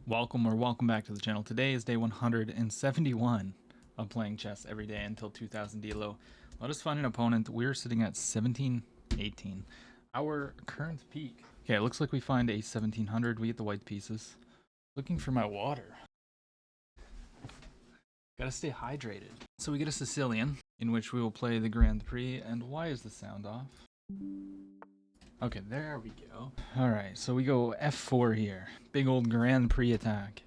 Welcome back to the channel. Today is day 171 of playing chess every day until 2000 DLO. Let us find an opponent. We're sitting at 1718. Our current peak. Okay, it looks like we find a 1700. We get the white pieces. Looking for my water. Gotta stay hydrated. So we get a Sicilian, in which we will play the Grand Prix. And why is the sound off? Okay, there we go. Alright, so we go f4 here. Big old Grand Prix attack.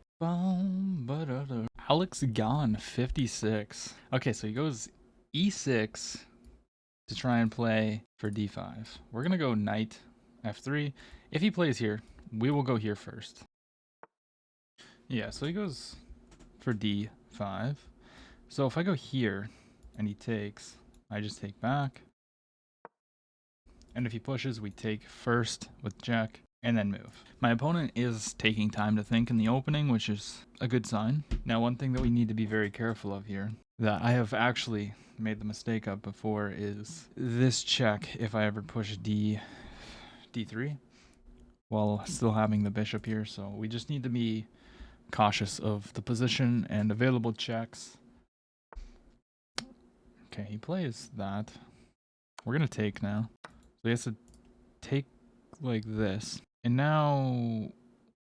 Alex gone 56. Okay, so he goes e6 to try and play for d5. We're gonna go knight f3. If he plays here, we will go here first. Yeah, so he goes for d5. So if I go here and he takes, I just take back. And if he pushes, we take first with check and then move. My opponent is taking time to think in the opening, which is a good sign. Now, one thing that we need to be very careful of here, that I have actually made the mistake of before, is this check if I ever push d3 while still having the bishop here. So we just need to be cautious of the position and available checks. Okay, he plays that. We're going to take now. So he has to take like this. And now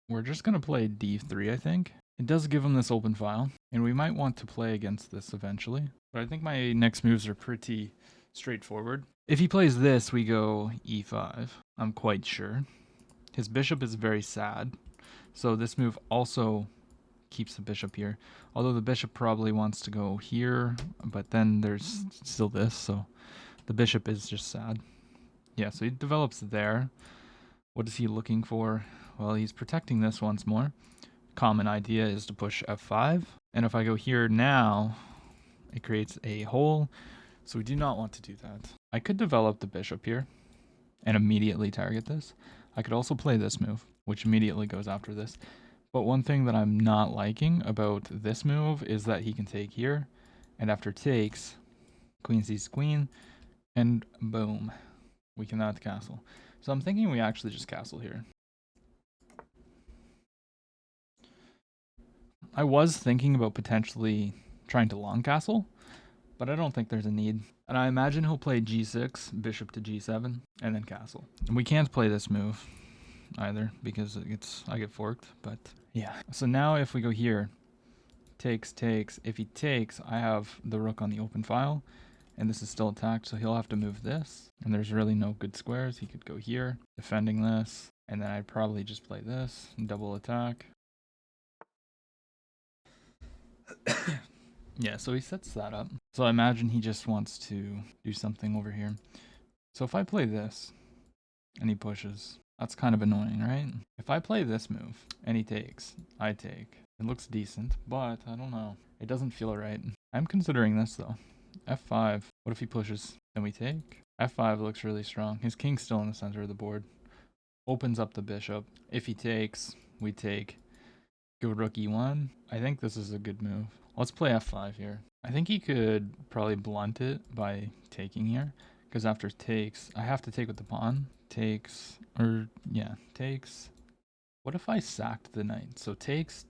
we're just going to play d3, I think. It does give him this open file. And we might want to play against this eventually. But I think my next moves are pretty straightforward. If he plays this, we go e5. I'm quite sure. His bishop is very sad. So this move also keeps the bishop here. Although the bishop probably wants to go here. But then there's still this. So the bishop is just sad. Yeah, so he develops there. What is he looking for? Well, he's protecting this once more. Common idea is to push f5. And if I go here now, it creates a hole. So we do not want to do that. I could develop the bishop here and immediately target this. I could also play this move, which immediately goes after this. But one thing that I'm not liking about this move is that he can take here. And after takes, queen sees queen, and boom. We cannot castle. So I'm thinking we actually just castle here. I was thinking about potentially trying to long castle, but I don't think there's a need. And I imagine he'll play g6, bishop to g7, and then castle. And we can't play this move either because I get forked, but yeah. So now if we go here, takes. If he takes, I have the rook on the open file. And this is still attacked, so he'll have to move this. And there's really no good squares. He could go here, defending this. And then I'd probably just play this, double attack. Yeah, so he sets that up. So I imagine he just wants to do something over here. So if I play this, and he pushes, that's kind of annoying, right? If I play this move, and he takes, I take. It looks decent, but I don't know. It doesn't feel right. I'm considering this, though. f5. What if he pushes? Then we take. f5 looks really strong. His king's still in the center of the board. Opens up the bishop. If he takes, we take. Go rook e1. I think this is a good move. Let's play f5 here. I think he could probably blunt it by taking here. Because after takes, I have to take with the pawn. Takes. What if I sacked the knight? So takes,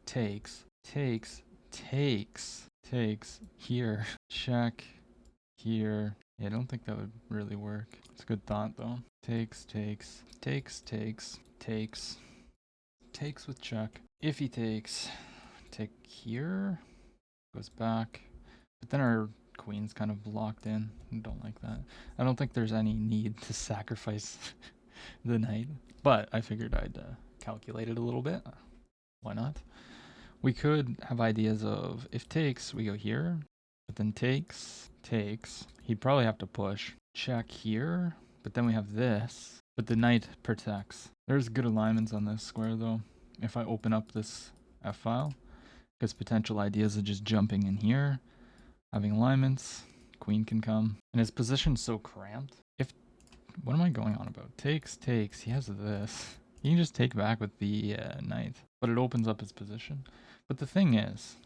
here, check, here. Yeah, I don't think that would really work. It's a good thought though. Takes with check. If he takes, take here, goes back. But then our queen's kind of locked in. I don't like that. I don't think there's any need to sacrifice the knight. But I figured I'd calculate it a little bit. Why not? We could have ideas of, if takes, we go here, but then takes. He'd probably have to push. Check here, but then we have this, but the knight protects. There's good alignments on this square though. If I open up this F file, because potential ideas of just jumping in here, having alignments, queen can come. And his position's so cramped. What am I going on about? Takes, he has this. He can just take back with the knight, but it opens up his position. But the thing is,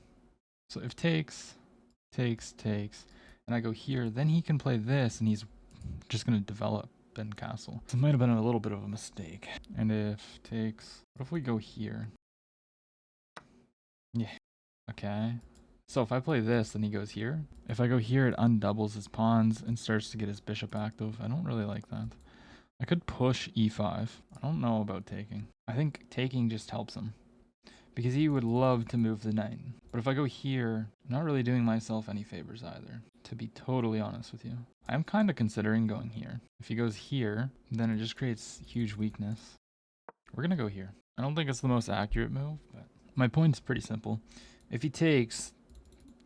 so if takes, and I go here, then he can play this, and he's just going to develop and castle. So it might have been a little bit of a mistake. And if takes, what if we go here? Yeah. Okay. So if I play this, then he goes here. If I go here, it undoubles his pawns and starts to get his bishop active. I don't really like that. I could push e5. I don't know about taking. I think taking just helps him, because he would love to move the knight. But if I go here, I'm not really doing myself any favors either, to be totally honest with you. I'm kind of considering going here. If he goes here, then it just creates huge weakness. We're going to go here. I don't think it's the most accurate move, but my point's pretty simple. If he takes,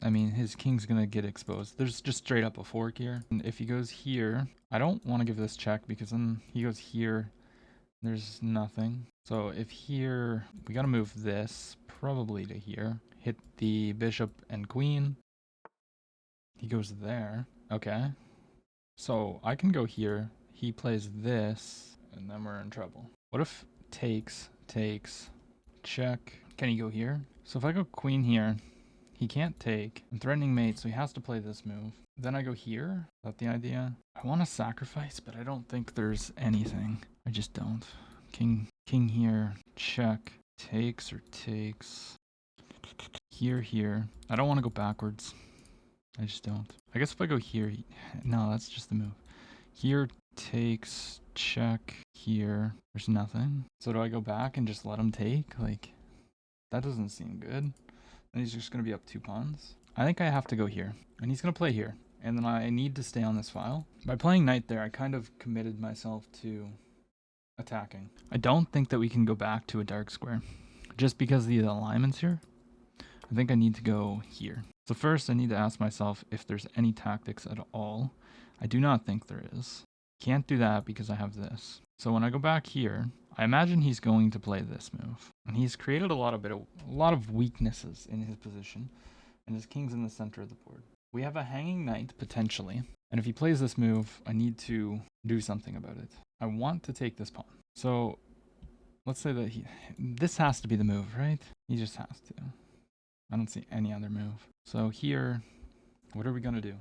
I mean, his king's going to get exposed. There's just straight up a fork here. And if he goes here, I don't want to give this check, because then he goes here, there's nothing. So if here, we got to move this probably to here. Hit the bishop and queen. He goes there. Okay. So I can go here. He plays this, and then we're in trouble. What if takes, check. Can he go here? So if I go queen here, he can't take. I'm threatening mate, so he has to play this move. Then I go here. Is that the idea? I want to sacrifice, but I don't think there's anything. I just don't. King here. Check. Takes or takes. Here. I don't want to go backwards. I just don't. I guess if I go here, no, that's just the move. Here, takes, check. Here, there's nothing. So do I go back and just let him take? Like, that doesn't seem good. Then he's just going to be up 2 pawns. I think I have to go here. And he's going to play here. And then I need to stay on this file. By playing knight there, I kind of committed myself to attacking. I don't think that we can go back to a dark square, just because of the alignments here. I think I need to go here. So first I need to ask myself if there's any tactics at all. I do not think there is. Can't do that because I have this. So when I go back here, I imagine he's going to play this move. And he's created a lot of weaknesses in his position, and his king's in the center of the board. We have a hanging knight potentially, and if he plays this move, I need to do something about it. I want to take this pawn. So let's say that this has to be the move, right? He just has to. I don't see any other move. So here, what are we gonna do?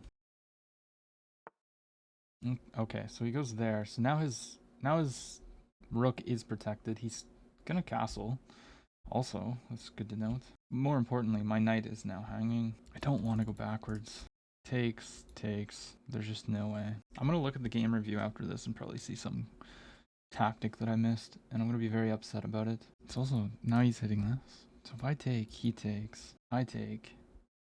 Okay, so he goes there. So now his rook is protected. He's gonna castle. Also, that's good to note. More importantly, my knight is now hanging. I don't want to go backwards. Takes. There's just no way. I'm gonna look at the game review after this and probably see some tactic that I missed, and I'm gonna be very upset about it. It's also, now he's hitting this. So if I take, he takes. I take.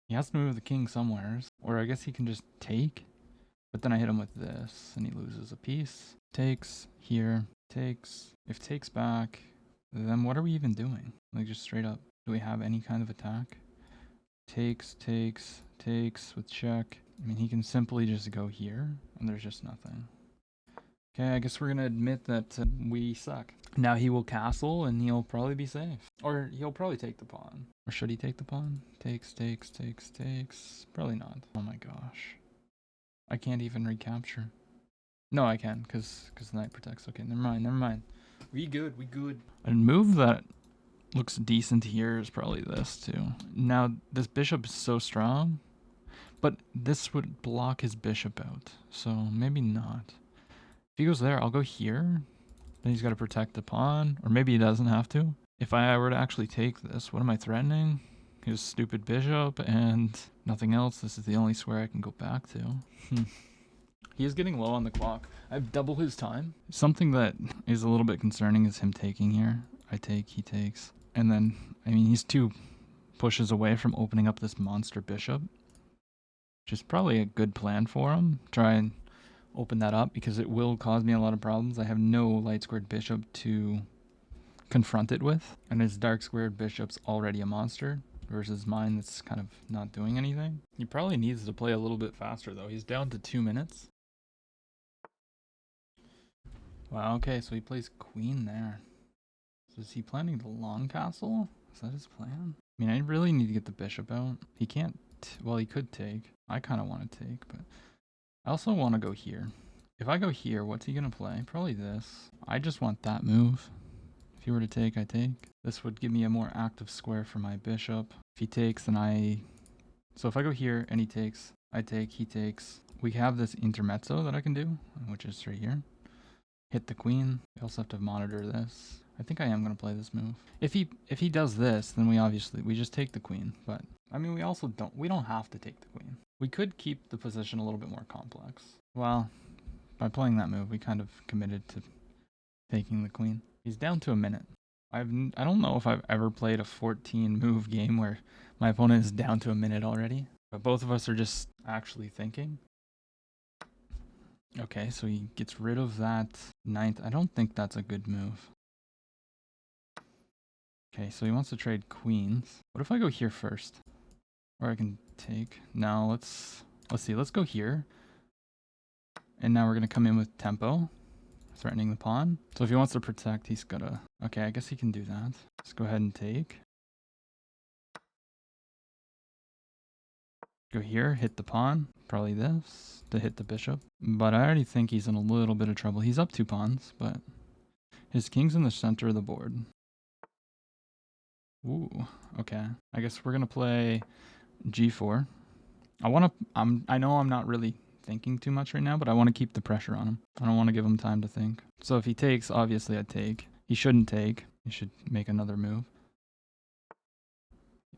He has to move the king somewheres, or I guess he can just take. But then I hit him with this, and he loses a piece. Takes here. Takes. If takes back, then what are we even doing? Like, just straight up, do we have any kind of attack? Takes with check. I mean, he can simply just go here, and there's just nothing. Okay, I guess we're gonna admit that we suck. Now he will castle, and he'll probably be safe. Or he'll probably take the pawn. Or should he take the pawn? Takes. Probably not. Oh my gosh. I can't even recapture. No, I can, because the knight protects. Okay, never mind. We good. A move that looks decent here is probably this too. Now, this bishop is so strong, but this would block his bishop out, so maybe not. If he goes there, I'll go here. Then he's got to protect the pawn, or maybe he doesn't have to. If I were to actually take this, what am I threatening? His stupid bishop and nothing else. This is the only square I can go back to. He is getting low on the clock. I have double his time. Something that is a little bit concerning is him taking here. I take, he takes. And then, I mean, he's 2 pushes away from opening up this monster bishop, which is probably a good plan for him. Try and open that up, because it will cause me a lot of problems. I have no light squared bishop to confront it with, and his dark squared bishop's already a monster versus mine that's kind of not doing anything. He probably needs to play a little bit faster though. He's down to 2 minutes. Wow, okay, so he plays queen there. So is he planning the long castle? Is that his plan? I mean, I really need to get the bishop out. He can't, well, he could take. I kind of want to take, but I also want to go here. If I go here, what's he going to play? Probably this. I just want that move. If he were to take, I take. This would give me a more active square for my bishop. If he takes, then I... So if I go here and he takes, I take, he takes. We have this intermezzo that I can do, which is right here. Hit the queen. We also have to monitor this. I think I am going to play this move. If he does this, then we just take the queen. But I mean, we don't have to take the queen. We could keep the position a little bit more complex. Well, by playing that move, we kind of committed to taking the queen. He's down to a minute. I don't know if I've ever played a 14 move game where my opponent is down to a minute already. But both of us are just actually thinking. Okay, so he gets rid of that ninth. I don't think that's a good move. Okay, so he wants to trade queens. What if I go here first? Or I can take. No, let's see. Let's go here. And now we're going to come in with tempo, threatening the pawn. So if he wants to protect, he's got to... Okay, I guess he can do that. Let's go ahead and take. Go here, hit the pawn. Probably this to hit the bishop. But I already think he's in a little bit of trouble. He's up 2 pawns, but his king's in the center of the board. Ooh, okay. I guess we're going to play g4. I know I'm not really thinking too much right now, but I want to keep the pressure on him. I don't want to give him time to think. So if he takes, obviously I'd take. He shouldn't take. He should make another move.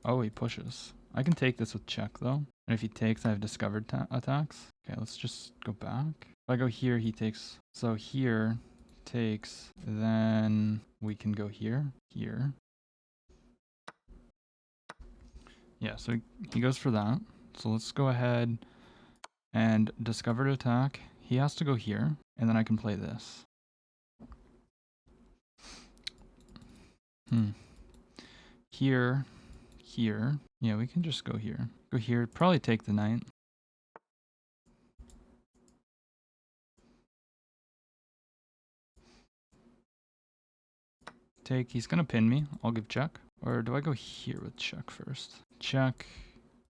Oh, he pushes. I can take this with check though. And if he takes, I have discovered attacks. Okay, let's just go back. If I go here, he takes. So here takes, then we can go here, here. Yeah, so he goes for that. So let's go ahead and discovered attack. He has to go here, and then I can play this. Here, here. Yeah, we can just go here. Go here, probably take the knight. Take, he's gonna pin me. I'll give check. Or do I go here with check first? Check.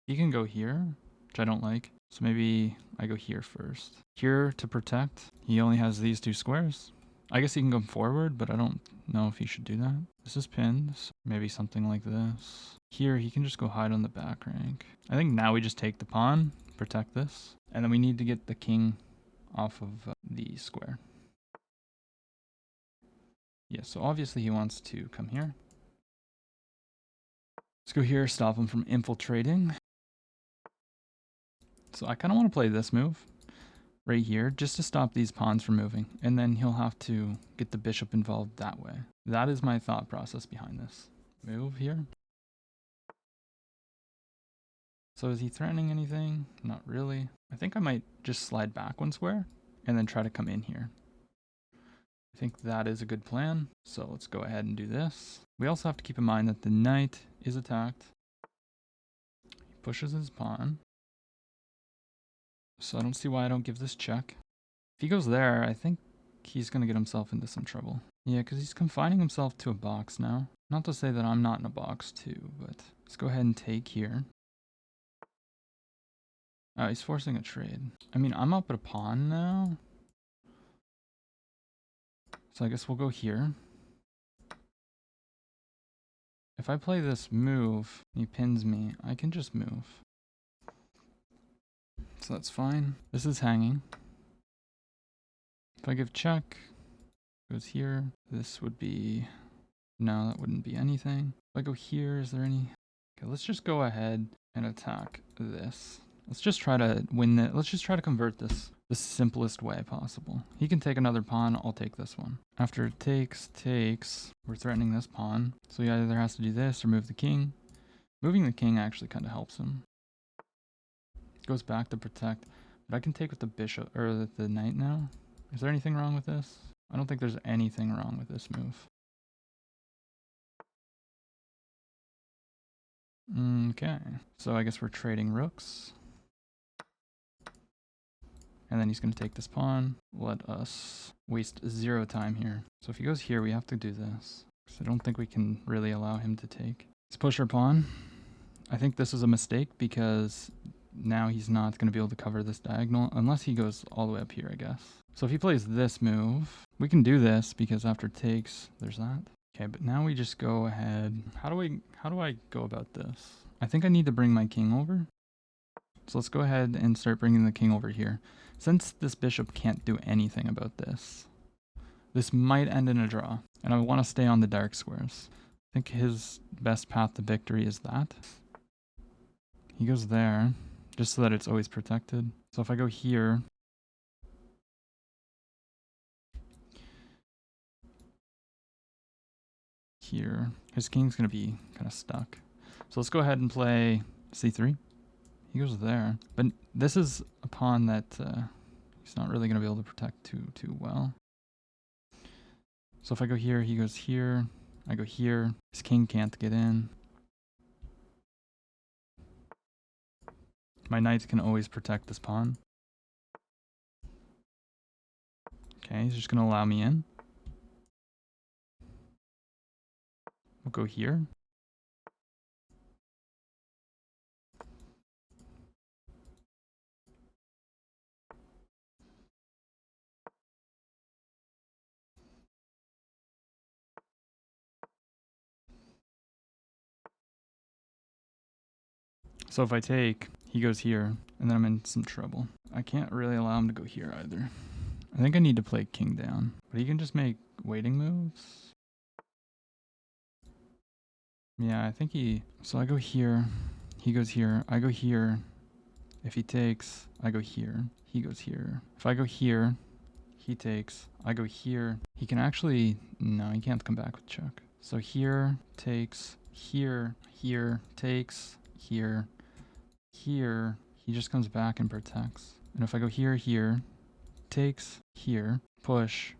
He can go here, which I don't like. So maybe I go here first. Here to protect. He only has these 2 squares. I guess he can go forward, but I don't know if he should do that. This is pinned. So maybe something like this. Here, he can just go hide on the back rank. I think now we just take the pawn, protect this. And then we need to get the king off of the square. Yeah, so obviously he wants to come here. Let's go here, stop him from infiltrating. So I kind of want to play this move right here just to stop these pawns from moving. And then he'll have to get the bishop involved that way. That is my thought process behind this. Move here. So is he threatening anything? Not really. I think I might just slide back 1 square and then try to come in here. I think that is a good plan. So let's go ahead and do this. We also have to keep in mind that the knight is attacked. He pushes his pawn. So I don't see why I don't give this check. If he goes there, I think he's going to get himself into some trouble. Yeah, because he's confining himself to a box now. Not to say that I'm not in a box too, but let's go ahead and take here. Oh, he's forcing a trade. I mean, I'm up at a pawn now. So I guess we'll go here. If I play this move, he pins me, I can just move. So that's fine. This is hanging. If I give check, goes here. This would be... No, that wouldn't be anything. If I go here, is there any... Okay, let's just go ahead and attack this. Let's just try to win it. Let's just try to convert this the simplest way possible. He can take another pawn. I'll take this one. After it takes, we're threatening this pawn. So he either has to do this or move the king. Moving the king actually kind of helps him. Goes back to protect. But I can take with the bishop, or the knight now. Is there anything wrong with this? I don't think there's anything wrong with this move. Okay. So I guess we're trading rooks. And then he's going to take this pawn. Let us waste 0 time here. So if he goes here, we have to do this. So I don't think we can really allow him to take. Let's push our pawn. I think this is a mistake because now he's not going to be able to cover this diagonal unless he goes all the way up here, I guess. So if he plays this move, we can do this because after takes, there's that. Okay, but now we just go ahead. How do I go about this? I think I need to bring my king over. So let's go ahead and start bringing the king over here. Since this bishop can't do anything about this, This might end in a draw, and I want to stay on the dark squares. I think his best path to victory is that. He goes there, just so that it's always protected. So if I go here, his king's going to be kind of stuck. So let's go ahead and play c3. He goes there, but this is a pawn that he's not really going to be able to protect too well. So if I go here, he goes here. I go here. His king can't get in. My knight can always protect this pawn. Okay, he's just going to allow me in. We'll go here. So if I take, he goes here, and then I'm in some trouble. I can't really allow him to go here either. I think I need to play king down, but he can just make waiting moves. Yeah, I think he... So I go here, he goes here, I go here. If he takes, I go here, he goes here. If I go here, he takes, I go here. He can actually... No, he can't come back with check. So here, takes, here, takes, here, here. He just comes back and protects. And if I go here, takes, here, push,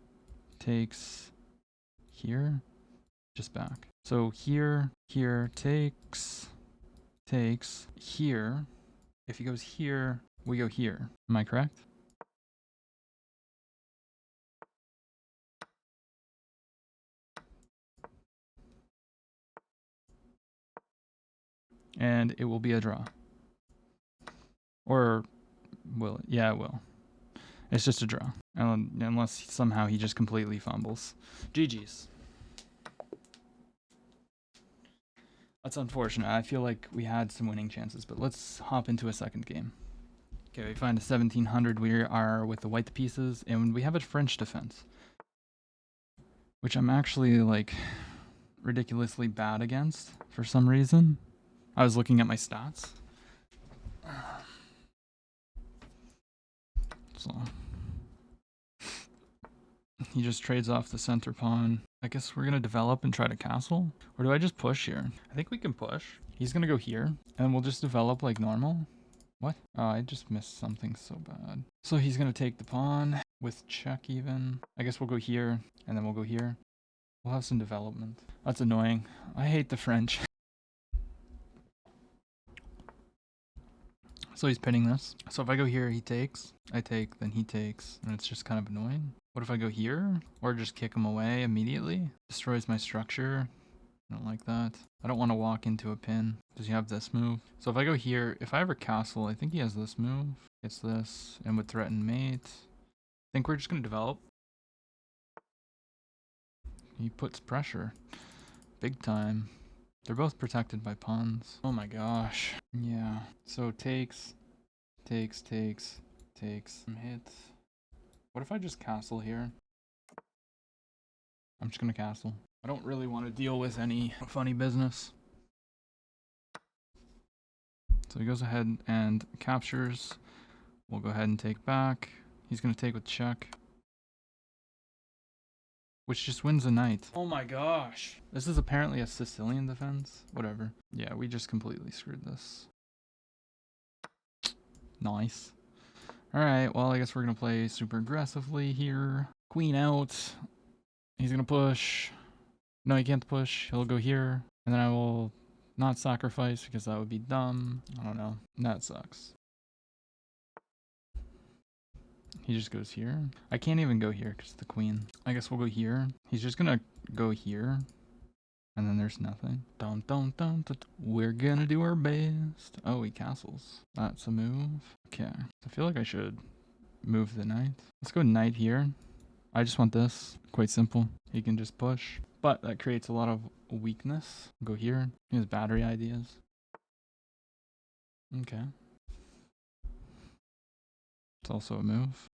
takes, here, just back. So here, takes, here. If he goes here, we go here. Am I correct? And it will be a draw. Or will it? Yeah, it will. It's just a draw. Unless somehow he just completely fumbles. GG's. That's unfortunate. I feel like we had some winning chances, but let's hop into a second game. Okay, we find a 1700. We are with the white pieces, and we have a French defense, which I'm actually like ridiculously bad against for some reason. I was looking at my stats. So he just trades off the center pawn. I guess we're going to develop and try to castle. Or do I just push here? I think we can push. He's going to go here, and we'll just develop like normal. What? Oh, I just missed something so bad. So he's going to take the pawn with check even. I guess we'll go here, and then we'll go here. We'll have some development. That's annoying. I hate the French. So he's pinning this. So if I go here, he takes. I take, then he takes. And it's just kind of annoying. What if I go here? Or just kick him away immediately? Destroys my structure. I don't like that. I don't want to walk into a pin. Does he have this move? So if I go here, if I ever castle, I think he has this move. Gets this, and would threaten mate. I think we're just going to develop. He puts pressure. Big time. They're both protected by pawns. Oh my gosh. Yeah. So takes. Hit. What if I just castle here? I'm just gonna castle. I don't really want to deal with any funny business. So he goes ahead and captures. We'll go ahead and take back. He's gonna take with check, which just wins a knight. Oh my gosh. This is apparently a Sicilian defense. Whatever. Yeah, we just completely screwed this. Nice. Alright, well, I guess we're going to play super aggressively here. Queen out. He's going to push. No, he can't push. He'll go here. And then I will not sacrifice because that would be dumb. I don't know. That sucks. He just goes here. I can't even go here because the queen. I guess we'll go here. He's just going to go here. And then there's nothing. Dun, dun, dun, dun. We're gonna do our best. Oh, he castles. That's a move. Okay. I feel like I should move the knight. Let's go knight here. I just want this. Quite simple. He can just push. But that creates a lot of weakness. Go here. He has battery ideas. Okay. It's also a move.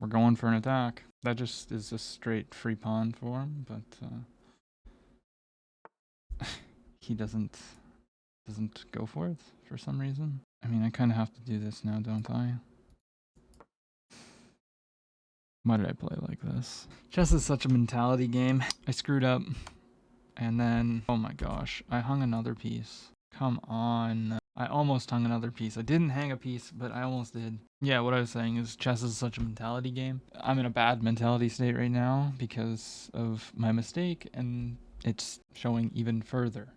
We're going for an attack. That just is a straight free pawn for him, but he doesn't go for it for some reason. I mean, I kind of have to do this now, don't I? Why did I play like this? Chess is such a mentality game. I screwed up. And then, oh my gosh, I hung another piece. Come on. I almost hung another piece. I didn't hang a piece, but I almost did. Yeah, what I was saying is chess is such a mentality game. I'm in a bad mentality state right now because of my mistake, and it's showing even further.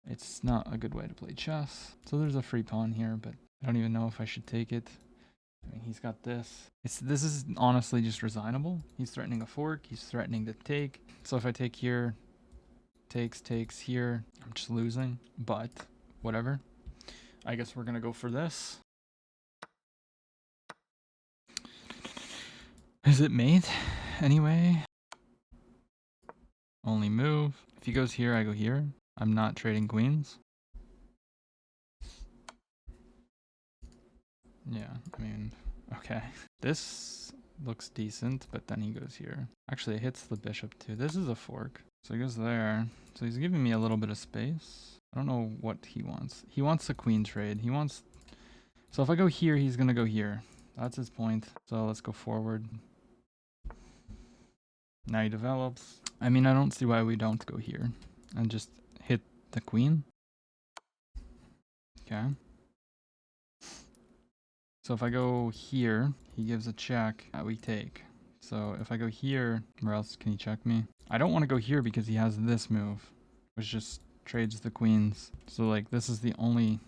It's not a good way to play chess. So there's a free pawn here, but I don't even know if I should take it. I mean, he's got this. This is honestly just resignable. He's threatening a fork. He's threatening to take. So if I take here, takes here, I'm just losing. But whatever. I guess we're gonna go for this. Is it mate? Anyway. Only move. If he goes here, I go here. I'm not trading queens. Yeah, I mean, okay. This looks decent, but then he goes here. Actually, it hits the bishop too. This is a fork. So he goes there. So he's giving me a little bit of space. I don't know what he wants. He wants a queen trade. He wants... So if I go here, he's going to go here. That's his point. So let's go forward. Now he develops. I mean, I don't see why we don't go here and just hit the queen. Okay. So if I go here, he gives a check. We take. So if I go here, where else can he check me? I don't want to go here because he has this move, which just trades the queens. So like this is the only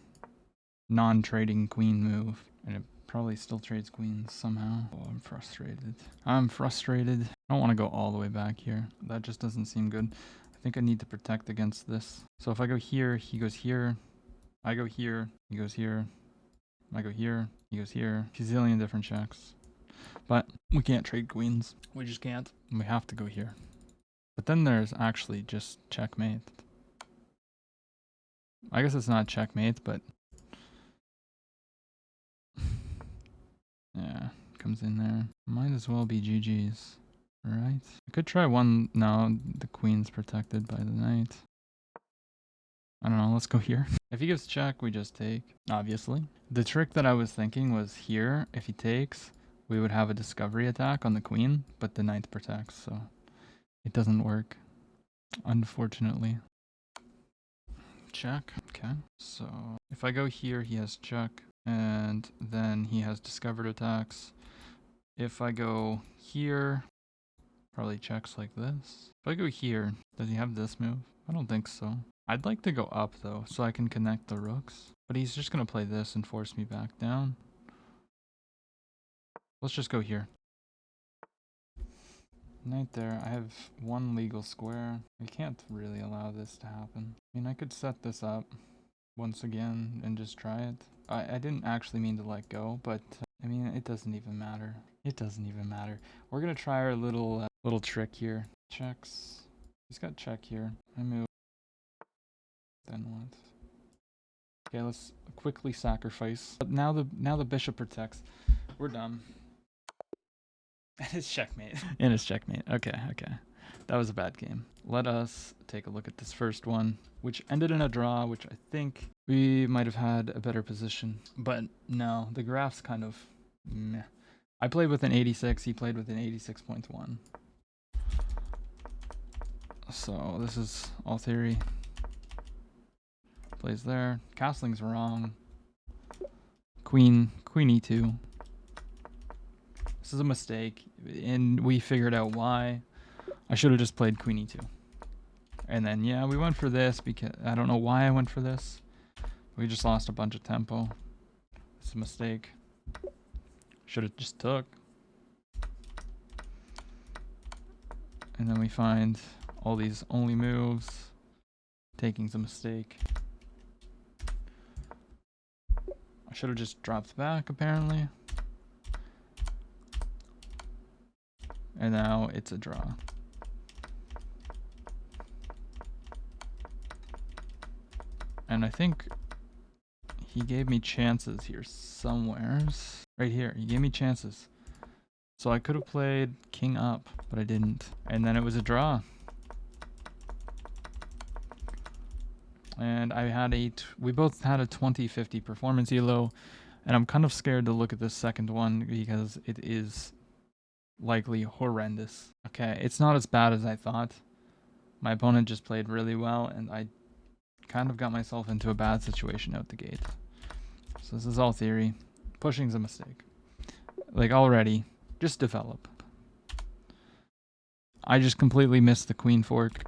non-trading queen move, and it probably still trades queens somehow. Oh, I'm frustrated. I'm frustrated. I don't want to go all the way back here. That just doesn't seem good. I think I need to protect against this. So if I go here, he goes here. I go here, he goes here. I go here, he goes here. Gazillion different checks. But we can't trade queens. We just can't. We have to go here. But then there's actually just checkmate. I guess it's not checkmate, but... yeah, comes in there. Might as well be GG's. Right? I could try one... no, the queen's protected by the knight. I don't know, let's go here. If he gives check, we just take, obviously. The trick that I was thinking was here, if he takes, we would have a discovery attack on the queen, but the knight protects, so it doesn't work, unfortunately. Check, okay. So if I go here, he has check, and then he has discovered attacks. If I go here, probably checks like this. If I go here, does he have this move? I don't think so. I'd like to go up though, so I can connect the rooks. But he's just gonna play this and force me back down. Let's just go here. Knight there. I have one legal square. We can't really allow this to happen. I mean, I could set this up once again and just try it. I didn't actually mean to let go, but I mean, it doesn't even matter. It doesn't even matter. We're gonna try our little trick here. Checks. He's got check here. I move. Then what? Okay, let's quickly sacrifice. But now the bishop protects. We're done. And it's checkmate. And it's checkmate. Okay, okay. That was a bad game. Let us take a look at this first one, which ended in a draw, which I think we might have had a better position. But no, the graph's kind of meh. I played with an 86, he played with an 86.1. So this is all theory. Plays there. Castling's wrong. Queen E2. This is a mistake, and we figured out why. I should have just played Queen E2. And then, yeah, we went for this because I don't know why I went for this. We just lost a bunch of tempo. It's a mistake. Should have just took. And then we find all these only moves. Taking's a mistake. I should have just dropped back, apparently. And now it's a draw. And I think he gave me chances here somewheres. Right here, he gave me chances. So I could have played king up, but I didn't. And then it was a draw. And we both had a 20-50 performance elo. And I'm kind of scared to look at this second one because it is likely horrendous. Okay, it's not as bad as I thought. My opponent just played really well, and I kind of got myself into a bad situation out the gate. So this is all theory. Pushing's a mistake. Like, already, just develop. I just completely missed the queen fork.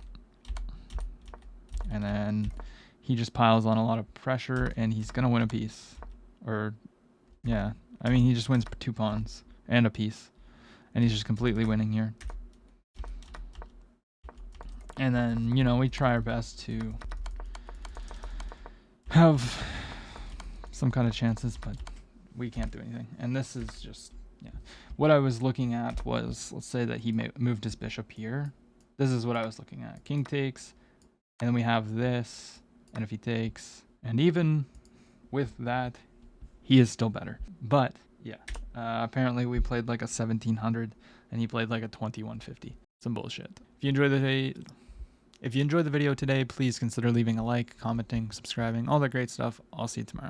And then he just piles on a lot of pressure, and he's going to win a piece. Or, yeah. I mean, he just wins 2 pawns and a piece. And he's just completely winning here. And then, you know, we try our best to have some kind of chances, but we can't do anything. And this is just, yeah. What I was looking at was, let's say that he moved his bishop here. This is what I was looking at. King takes, and then we have this, and if he takes, and even with that, he is still better. But, yeah, apparently we played like a 1700, and he played like a 2150. Some bullshit. If you enjoyed the video today, please consider leaving a like, commenting, subscribing, all that great stuff. I'll see you tomorrow.